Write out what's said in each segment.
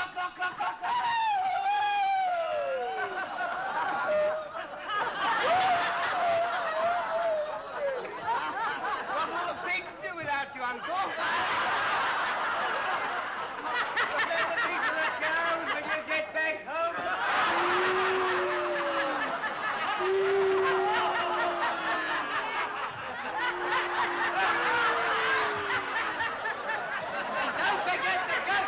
What will the pigs do without you, Uncle? Remember these are the cows when you get back home? Don't forget the goat!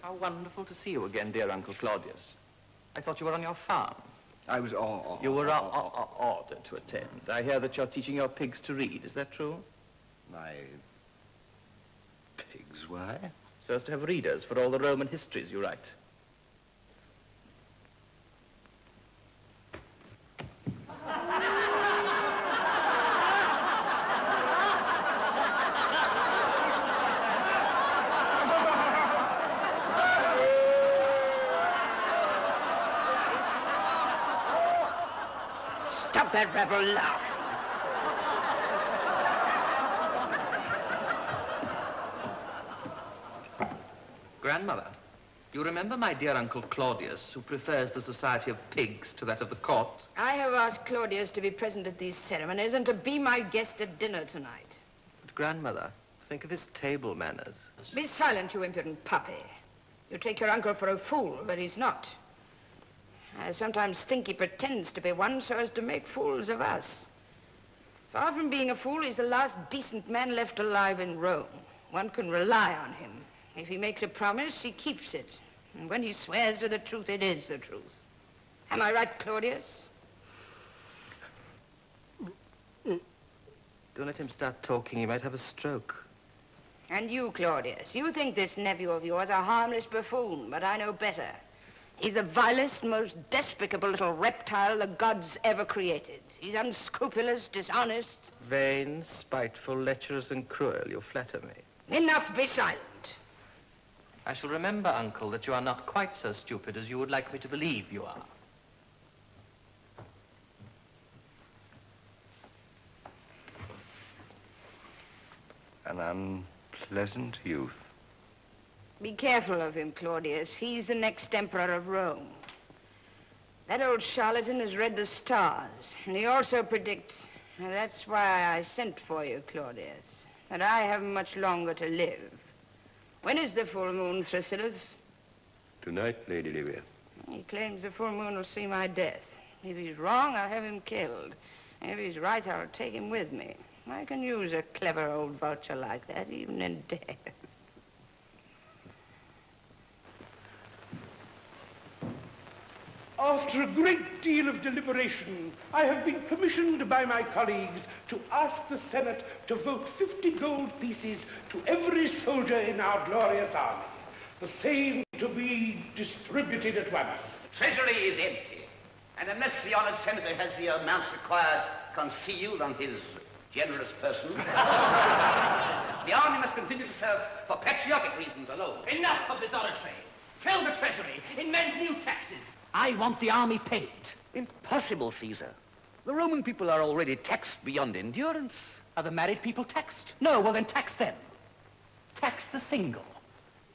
How wonderful to see you again, dear Uncle Claudius. I thought you were on your farm. I was You were ordered to attend. I hear that you're teaching your pigs to read. Is that true? My pigs, why? So as to have readers for all the Roman histories you write. Stop that rebel laugh. Grandmother, you remember my dear Uncle Claudius, who prefers the society of pigs to that of the court? I have asked Claudius to be present at these ceremonies and to be my guest at dinner tonight. But Grandmother, think of his table manners. Be silent, you impudent puppy. You take your uncle for a fool, but he's not. I sometimes think he pretends to be one so as to make fools of us. Far from being a fool, he's the last decent man left alive in Rome. One can rely on him. If he makes a promise, he keeps it. And when he swears to the truth, it is the truth. Am I right, Claudius? Don't let him start talking. He might have a stroke. And you, Claudius, you think this nephew of yours a harmless buffoon, but I know better. He's the vilest, most despicable little reptile the gods ever created. He's unscrupulous, dishonest. Vain, spiteful, lecherous, and cruel. You flatter me. Enough, be silent. I shall remember, Uncle, that you are not quite so stupid as you would like me to believe you are. An unpleasant youth. Be careful of him, Claudius. He's the next emperor of Rome. That old charlatan has read the stars, and he also predicts, and that's why I sent for you, Claudius, that I haven't much longer to live. When is the full moon, Thrasylus? Tonight, Lady Livia. He claims the full moon will see my death. If he's wrong, I'll have him killed. And if he's right, I'll take him with me. I can use a clever old vulture like that, even in death. After a great deal of deliberation, I have been commissioned by my colleagues to ask the Senate to vote 50 gold pieces to every soldier in our glorious army, the same to be distributed at once. The treasury is empty, and unless the honoured senator has the amount required concealed on his generous person, the army must continue to serve for patriotic reasons alone. Enough of this oratory. Fill the treasury. Invent new taxes. I want the army paid. Impossible, Caesar. The Roman people are already taxed beyond endurance. Are the married people taxed? No, well then tax them. Tax the single.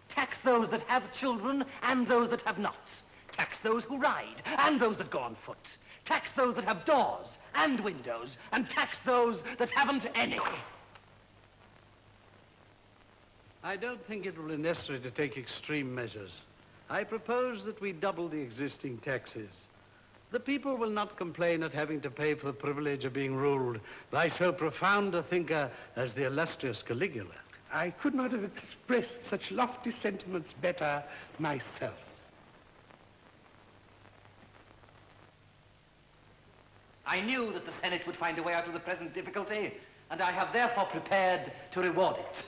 Tax those that have children and those that have not. Tax those who ride and those that go on foot. Tax those that have doors and windows, and tax those that haven't any. I don't think it will be necessary to take extreme measures. I propose that we double the existing taxes. The people will not complain at having to pay for the privilege of being ruled by so profound a thinker as the illustrious Caligula. I could not have expressed such lofty sentiments better myself. I knew that the Senate would find a way out of the present difficulty, and I have therefore prepared to reward it.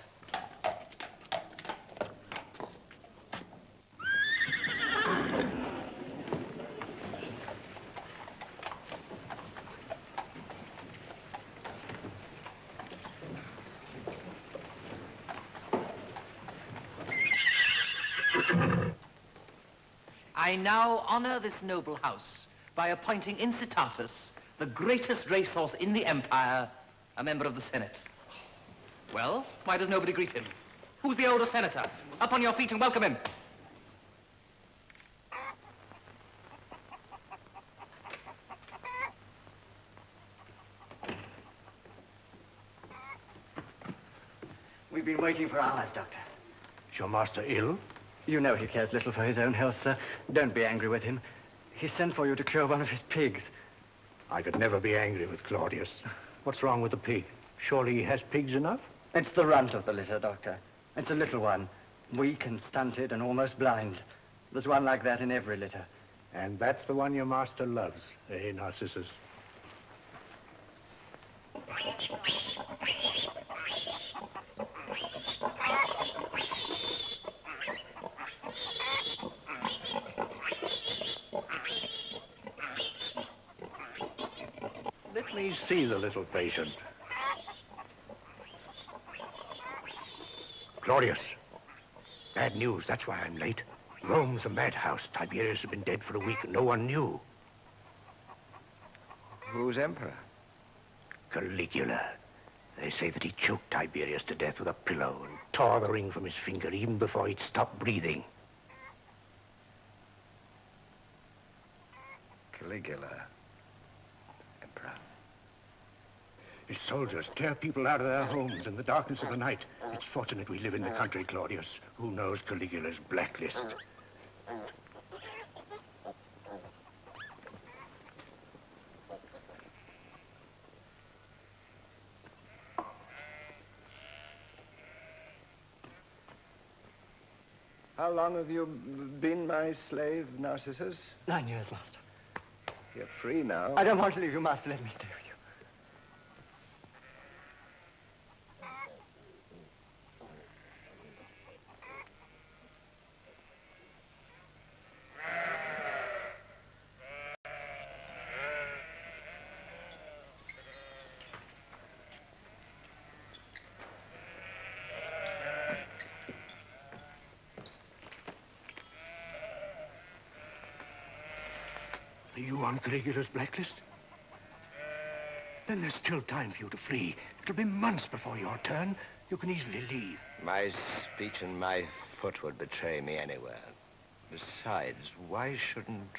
I now honor this noble house by appointing Incitatus, the greatest racehorse in the empire, a member of the Senate. Well, why does nobody greet him? Who's the older senator? Up on your feet and welcome him. We've been waiting for hours, Doctor. Is your master ill? You know he cares little for his own health, sir. Don't be angry with him. He sent for you to cure one of his pigs. I could never be angry with Claudius. What's wrong with the pig? Surely he has pigs enough? It's the runt of the litter, Doctor. It's a little one, weak and stunted and almost blind. There's one like that in every litter. And that's the one your master loves, eh, Narcissus? Let me see the little patient. Claudius, bad news, that's why I'm late. Rome's a madhouse. Tiberius has been dead for a week and no one knew. Who's emperor? Caligula. They say that he choked Tiberius to death with a pillow and tore the ring from his finger even before he'd stopped breathing. Caligula. Emperor. His soldiers tear people out of their homes in the darkness of the night. It's fortunate we live in the country, Claudius. Who knows Caligula's blacklist? How long have you been my slave, Narcissus? 9 years, Master. You're free now. I don't want to leave you, Master. Let me stay with you. Are you on Caligula's blacklist? Then there's still time for you to flee. It'll be months before your turn. You can easily leave. My speech and my foot would betray me anywhere. Besides, why shouldn't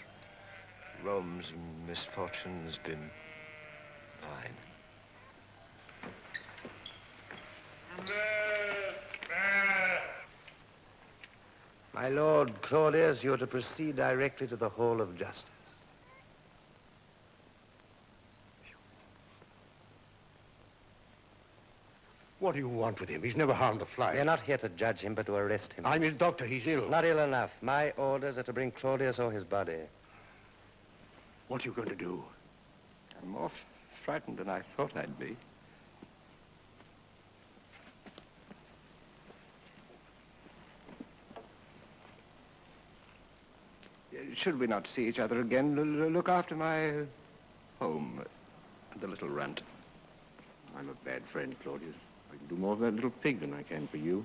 Rome's misfortunes be mine? My lord Claudius, you are to proceed directly to the Hall of Justice. What do you want with him? He's never harmed a fly. We are not here to judge him, but to arrest him. I'm his doctor. He's ill. Not ill enough. My orders are to bring Claudius or his body. What are you going to do? I'm more frightened than I thought I'd be. Should we not see each other again, look after my home, the little runt. I'm a bad friend, Claudius. I can do more for that little pig than I can for you.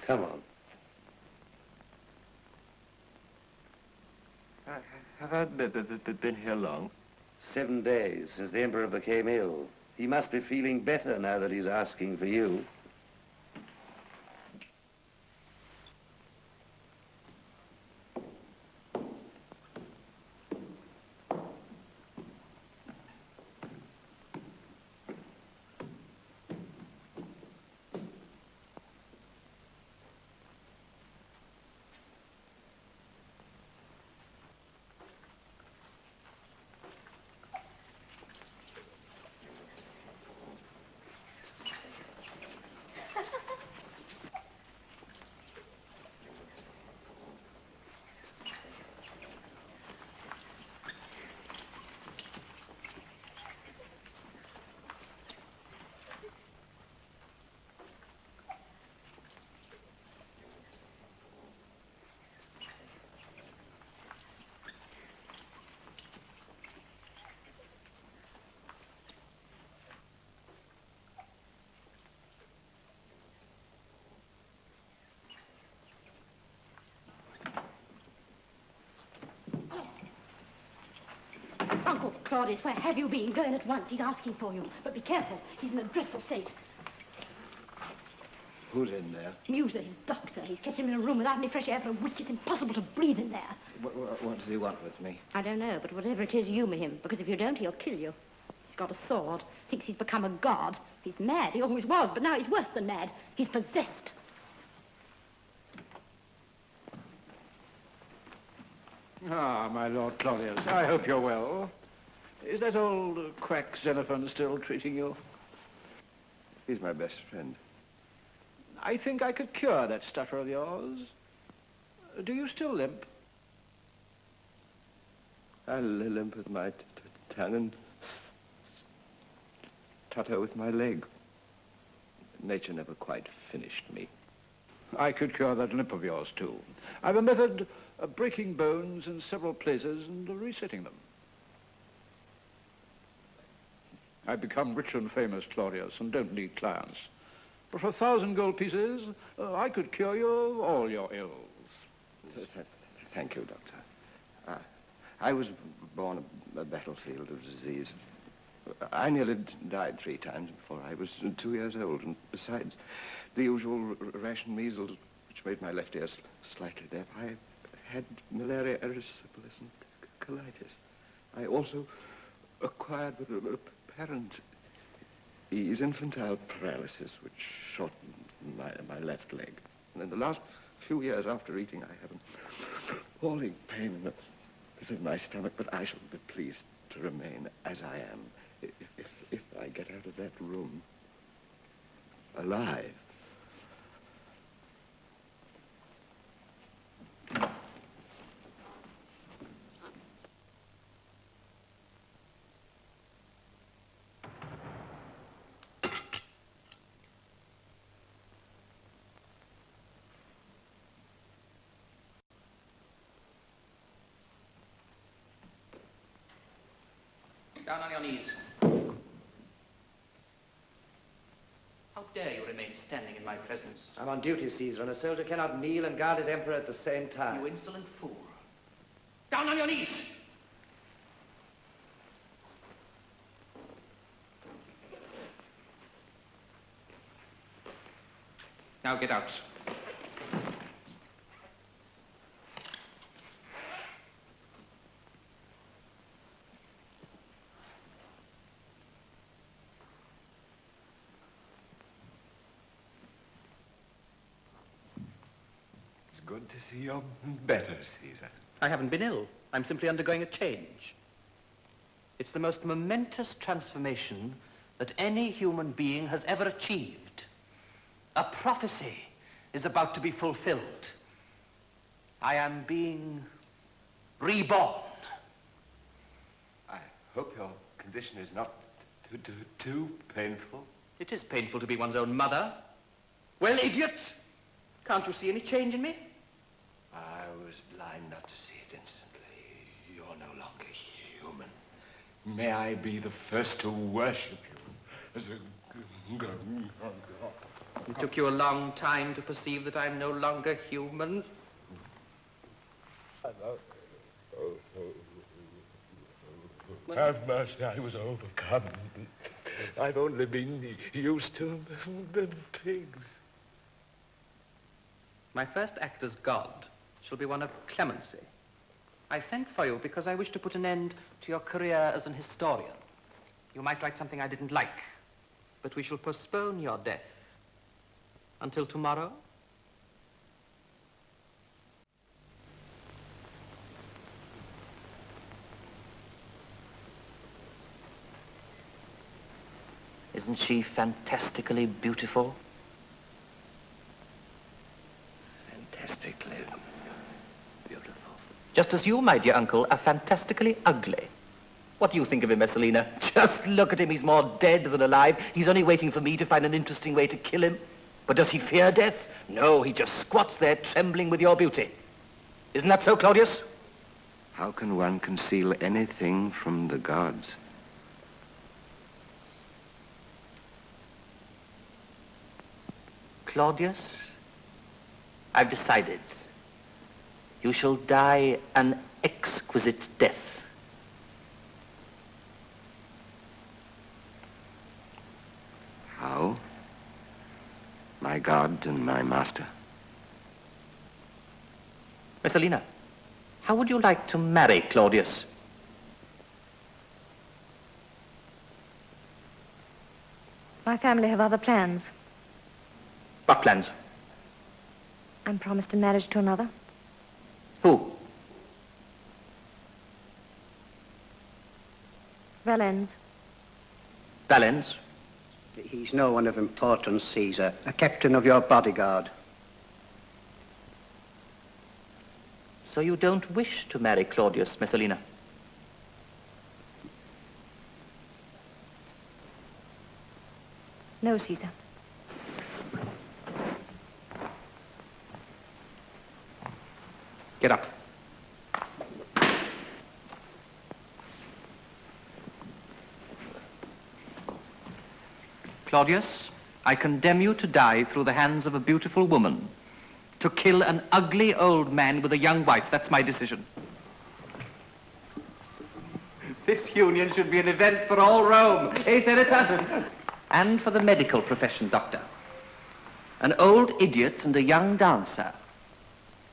Come on. Have I been here long? 7 days since the Emperor became ill. He must be feeling better now that he's asking for you. Claudius, where have you been? Go in at once. He's asking for you. But be careful. He's in a dreadful state. Who's in there? Muser, his doctor. He's kept him in a room without any fresh air for a week. It's impossible to breathe in there. What does he want with me? I don't know, but whatever it is, humour him. Because if you don't, he'll kill you. He's got a sword. Thinks he's become a god. He's mad. He always was, but now he's worse than mad. He's possessed. Ah, my Lord Claudius, I hope you're well. Is that old quack Xenophon still treating you? He's my best friend. I think I could cure that stutter of yours. Do you still limp? I limp with my tongue and stutter with my leg. Nature never quite finished me. I could cure that limp of yours, too. I've a method of breaking bones in several places and resetting them. I've become rich and famous, Claudius, and don't need clients. But for 1,000 gold pieces, I could cure you all your ills. Thank you, Doctor. I was born a battlefield of disease. I nearly died 3 times before I was 2 years old, and besides the usual ration measles, which made my left ear slightly deaf, I had malaria, erysipelas, and colitis. I also acquired with apparent ease infantile paralysis, which shortened my left leg. And in the last few years after eating, I have an appalling pain in the pit of my stomach, but I shall be pleased to remain as I am if I get out of that room alive. Down on your knees. How dare you remain standing in my presence? I'm on duty, Caesar, and a soldier cannot kneel and guard his emperor at the same time. You insolent fool. Down on your knees! Now get out. Good to see you're better, Caesar. I haven't been ill. I'm simply undergoing a change. It's the most momentous transformation that any human being has ever achieved. A prophecy is about to be fulfilled. I am being reborn. I hope your condition is not too painful. It is painful to be one's own mother. Well, idiot! Can't you see any change in me? I was blind not to see it instantly. You're no longer human. May I be the first to worship you as a god. It took you a long time to perceive that I'm no longer human. Have mercy, I was overcome. I've only been used to the pigs. My first act as God shall be one of clemency. I sent for you because I wish to put an end to your career as an historian. You might write something I didn't like, but we shall postpone your death until tomorrow. Isn't she fantastically beautiful? Fantastically beautiful. Just as you, my dear uncle, are fantastically ugly. What do you think of him, Messalina? Just look at him. He's more dead than alive. He's only waiting for me to find an interesting way to kill him. But does he fear death? No, he just squats there trembling with your beauty. Isn't that so, Claudius? How can one conceal anything from the gods? Claudius, I've decided. You shall die an exquisite death. God and my master. Messalina, how would you like to marry Claudius? My family have other plans. What plans? I'm promised in marriage to another. Who? Valens. Valens? He's no one of importance, Caesar. A captain of your bodyguard. So you don't wish to marry Claudius, Messalina? No, Caesar. Get up. Claudius, I condemn you to die through the hands of a beautiful woman. To kill an ugly old man with a young wife. That's my decision. This union should be an event for all Rome. Eh, Senator? And for the medical profession, Doctor. An old idiot and a young dancer.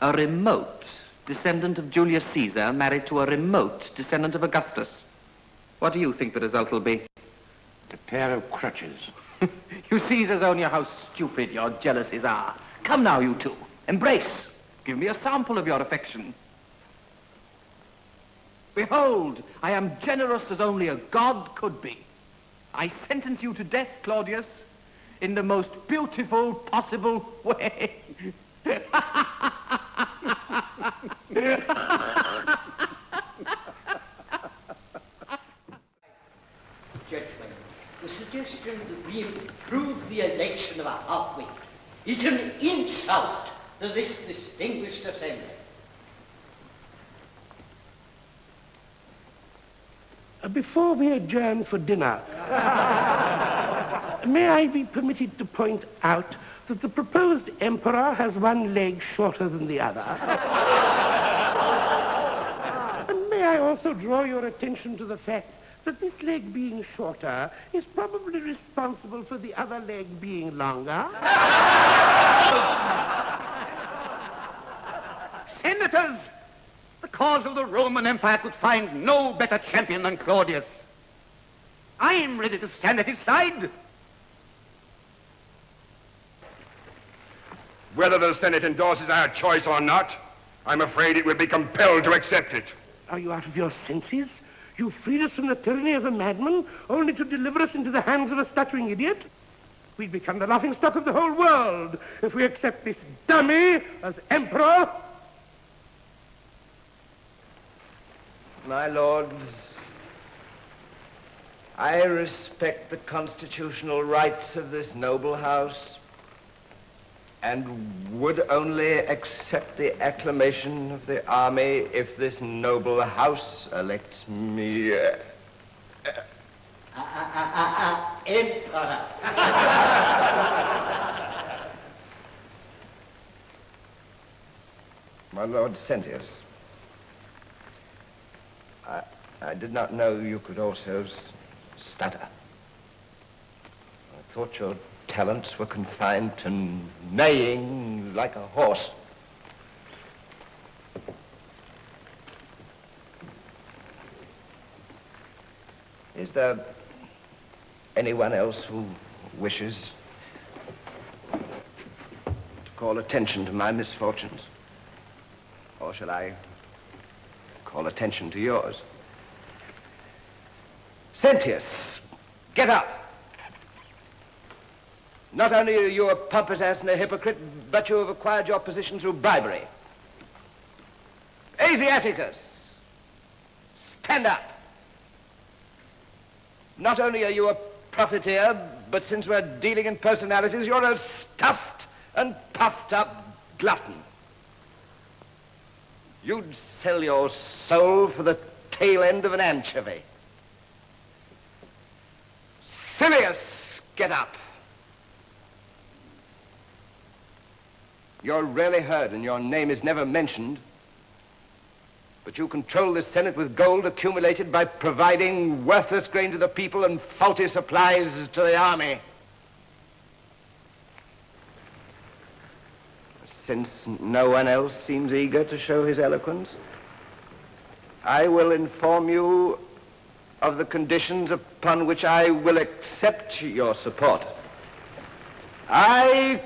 A remote descendant of Julius Caesar married to a remote descendant of Augustus. What do you think the result will be? A pair of crutches. You Caesars only how stupid your jealousies are. Come now, you two. Embrace. Give me a sample of your affection. Behold, I am generous as only a god could be. I sentence you to death, Claudius, in the most beautiful possible way. Gentlemen, the suggestion that we improve the election of a half-wit is an insult to this distinguished assembly. Before we adjourn for dinner, may I be permitted to point out that the proposed emperor has one leg shorter than the other? And may I also draw your attention to the fact that this leg being shorter is probably responsible for the other leg being longer? Senators, the cause of the Roman Empire could find no better champion than Claudius. I am ready to stand at his side. Whether the Senate endorses our choice or not, I'm afraid it will be compelled to accept it. Are you out of your senses? You freed us from the tyranny of a madman, only to deliver us into the hands of a stuttering idiot? We'd become the laughingstock of the whole world if we accept this dummy as emperor. My lords, I respect the constitutional rights of this noble house and would only accept the acclamation of the army if this noble house elects me Emperor. My Lord Sentius, I did not know you could also stutter. I thought your talents were confined to neighing like a horse. Is there anyone else who wishes to call attention to my misfortunes? Or shall I call attention to yours? Sentius, get up. Not only are you a pompous ass and a hypocrite, but you have acquired your position through bribery. Asiaticus, stand up. Not only are you a profiteer, but since we're dealing in personalities, you're a stuffed and puffed up glutton. You'd sell your soul for the tail end of an anchovy. Silius, get up. You're rarely heard and your name is never mentioned, but you control the Senate with gold accumulated by providing worthless grain to the people and faulty supplies to the army. since no one else seems eager to show his eloquence, I will inform you of the conditions upon which I will accept your support. I,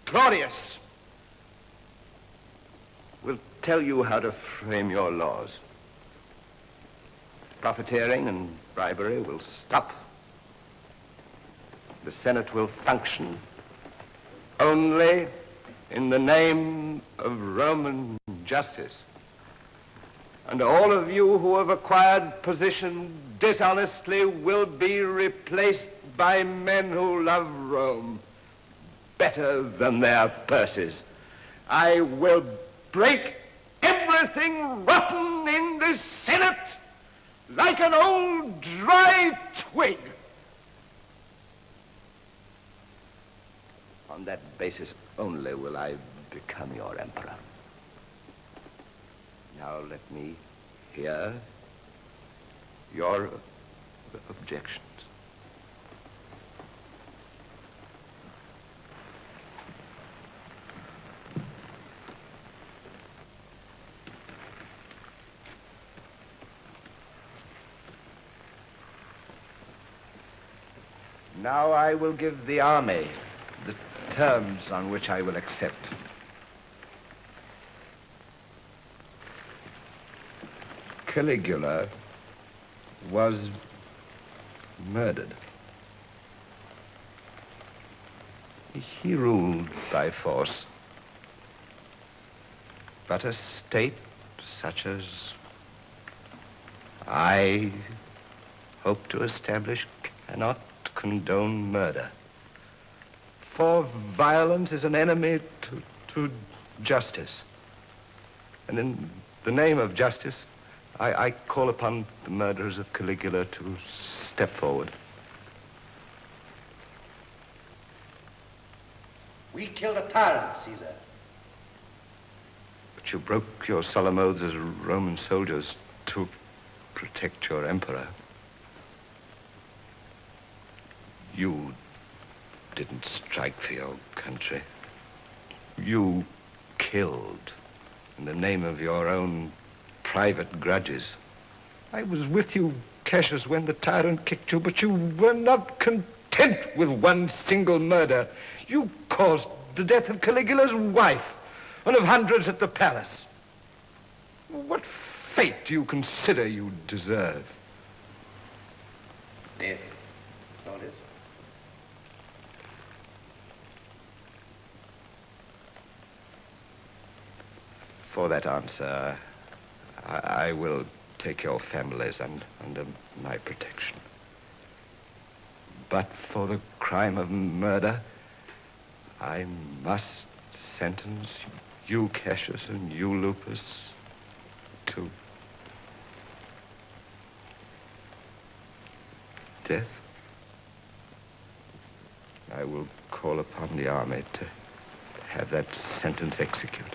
Claudius, will tell you how to frame your laws. Profiteering and bribery will stop. The Senate will function only in the name of Roman justice. And all of you who have acquired position dishonestly will be replaced by men who love Rome better than their purses. I will break everything rotten in this Senate like an old dry twig. On that basis only will I become your emperor. Now let me hear your objections. Now I will give the army the terms on which I will accept. Caligula was murdered. He ruled by force. But a state such as I hope to establish cannot condone murder. For violence is an enemy to justice. And in the name of justice, I call upon the murderers of Caligula to step forward. We killed a tyrant, Caesar. But you broke your solemn oaths as Roman soldiers to protect your emperor. You didn't strike for your country. You killed in the name of your own private grudges. I was with you, Cassius, when the tyrant kicked you, but you were not content with one single murder. You caused the death of Caligula's wife and of hundreds at the palace. What fate do you consider you deserve? Death, Claudius. For that answer, I will take your families under my protection. But for the crime of murder, I must sentence you, Cassius, and you, Lupus, to death. I will call upon the army to have that sentence executed.